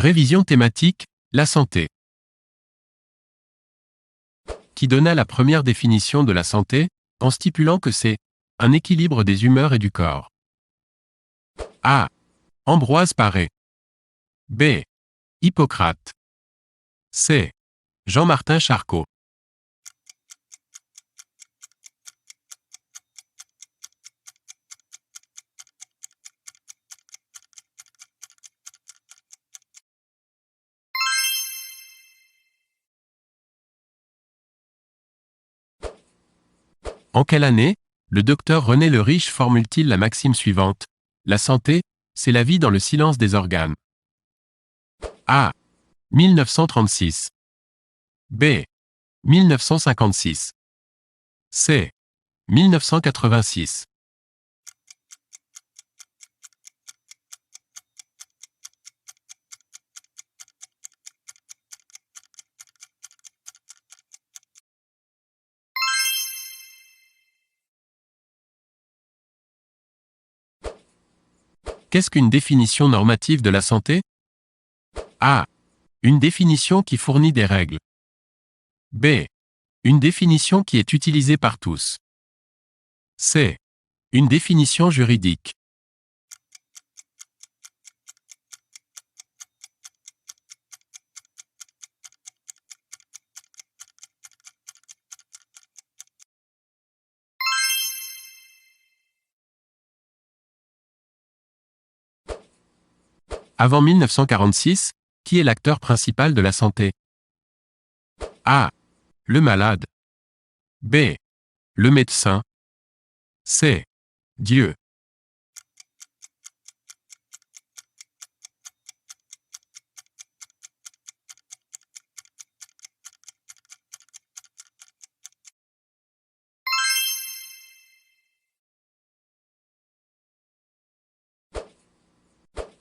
Révision thématique, la santé. Qui donna la première définition de la santé, en stipulant que c'est un équilibre des humeurs et du corps. A. Ambroise Paré. B. Hippocrate. C. Jean-Martin Charcot. En quelle année, le docteur René Le Riche formule-t-il la maxime suivante: la santé, c'est la vie dans le silence des organes? A. 1936. B. 1956. C. 1986. Qu'est-ce qu'une définition normative de la santé? A. Une définition qui fournit des règles. B. Une définition qui est utilisée par tous. C. Une définition juridique. Avant 1946, qui est l'acteur principal de la santé? A. Le malade. B. Le médecin. C. Dieu.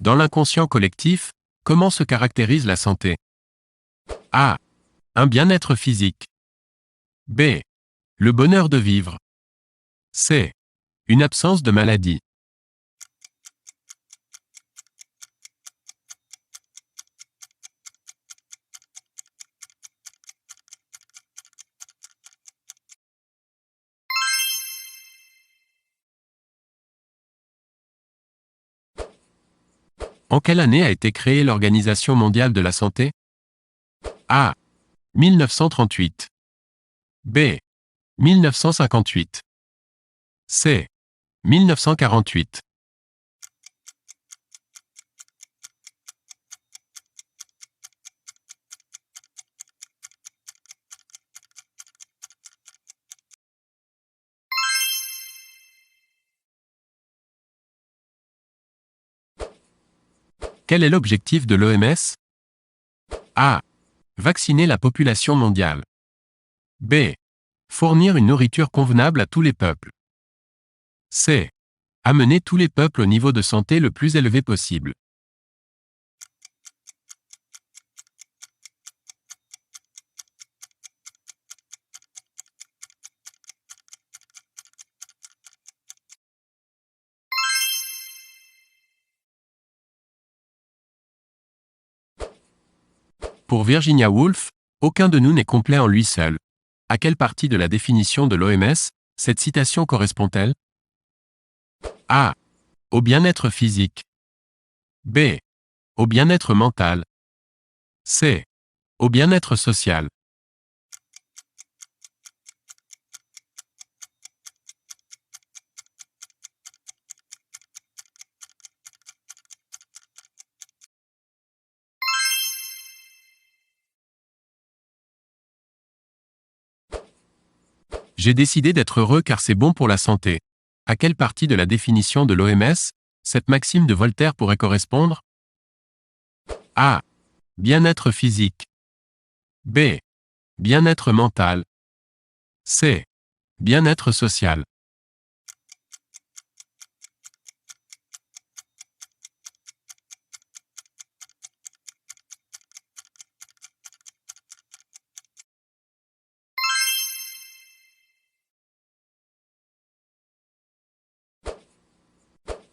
Dans l'inconscient collectif, comment se caractérise la santé? A. Un bien-être physique. B. Le bonheur de vivre. C. Une absence de maladie. En quelle année a été créée l'Organisation mondiale de la santé? A. 1938. B. 1958. C. 1948. Quel est l'objectif de l'OMS? A. Vacciner la population mondiale. B. Fournir une nourriture convenable à tous les peuples. C. Amener tous les peuples au niveau de santé le plus élevé possible. Pour Virginia Woolf, aucun de nous n'est complet en lui seul. À quelle partie de la définition de l'OMS, cette citation correspond-elle? A. Au bien-être physique. B. Au bien-être mental. C. Au bien-être social. J'ai décidé d'être heureux car c'est bon pour la santé. À quelle partie de la définition de l'OMS, cette maxime de Voltaire pourrait correspondre? A. Bien-être physique. B. Bien-être mental. C. Bien-être social.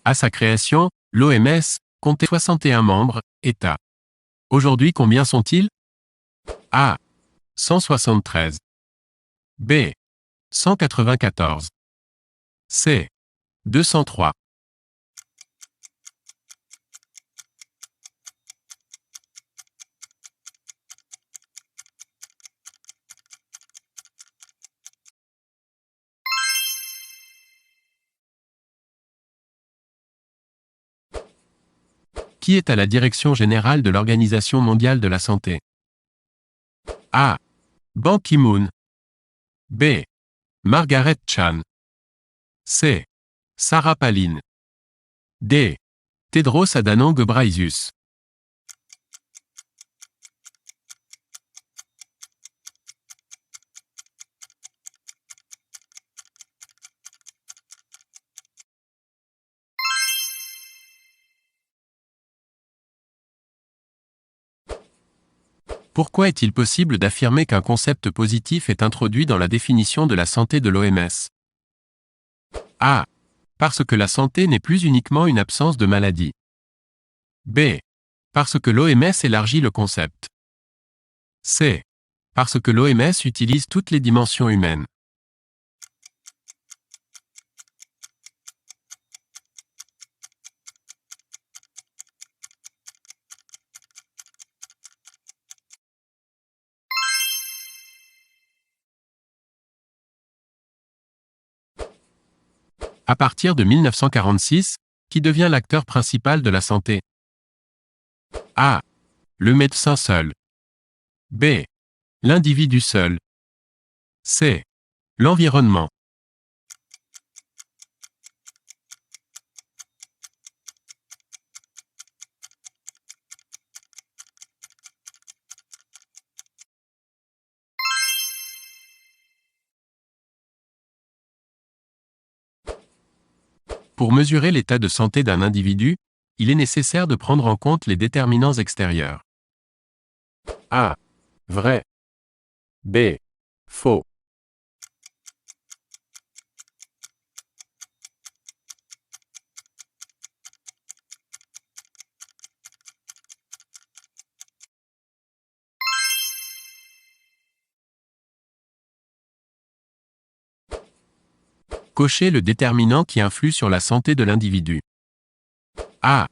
À sa création, l'OMS comptait 61 membres, États. Aujourd'hui combien sont-ils? A. 173. B. 194. C. 203. Qui est à la direction générale de l'Organisation mondiale de la santé? A. Ban Ki-moon. B. Margaret Chan. C. Sarah Palin. D. Tedros Adhanom Ghebreyesus. Pourquoi est-il possible d'affirmer qu'un concept positif est introduit dans la définition de la santé de l'OMS? A. Parce que la santé n'est plus uniquement une absence de maladie. B. Parce que l'OMS élargit le concept. C. Parce que l'OMS utilise toutes les dimensions humaines. À partir de 1946, qui devient l'acteur principal de la santé? A. Le médecin seul. B. L'individu seul. C. L'environnement. Pour mesurer l'état de santé d'un individu, il est nécessaire de prendre en compte les déterminants extérieurs. A. Vrai. B. Faux. Cochez le déterminant qui influe sur la santé de l'individu. A.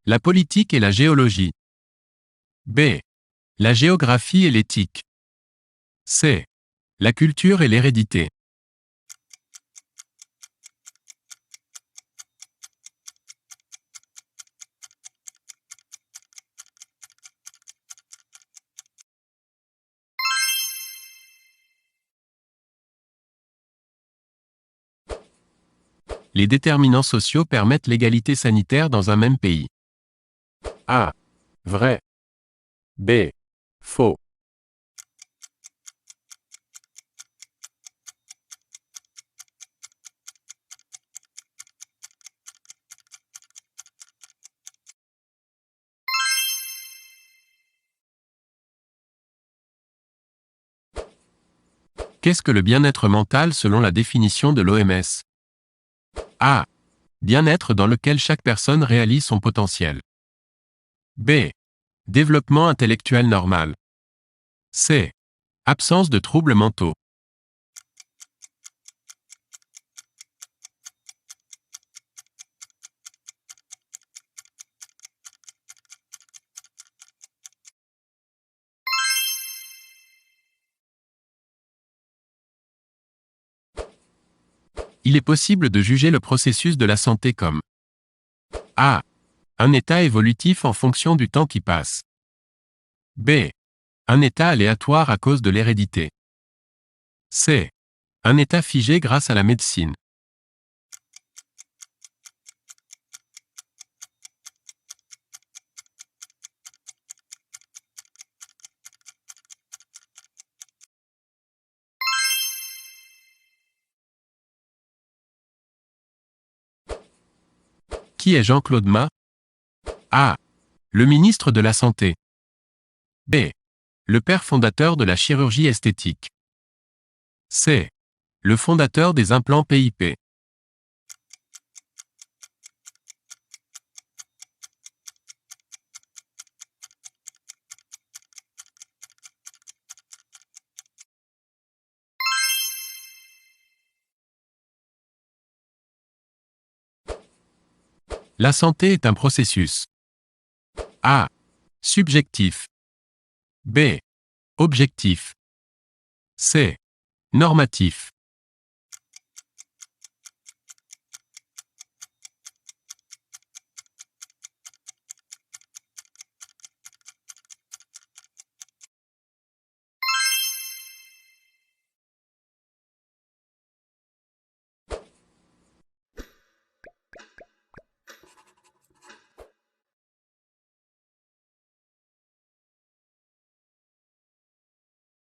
La politique et la géologie. B. La géographie et l'éthique. C. La culture et l'hérédité. Les déterminants sociaux permettent l'égalité sanitaire dans un même pays. A. Vrai. B. Faux. Qu'est-ce que le bien-être mental selon la définition de l'OMS? A. Bien-être dans lequel chaque personne réalise son potentiel. B. Développement intellectuel normal. C. Absence de troubles mentaux. Il est possible de juger le processus de la santé comme A. Un état évolutif en fonction du temps qui passe. B. Un état aléatoire à cause de l'hérédité. C. Un état figé grâce à la médecine. Qui est Jean-Claude Ma? A. Le ministre de la Santé. B. Le père fondateur de la chirurgie esthétique. C. Le fondateur des implants PIP. La santé est un processus. A. Subjectif. B. Objectif. C. Normatif.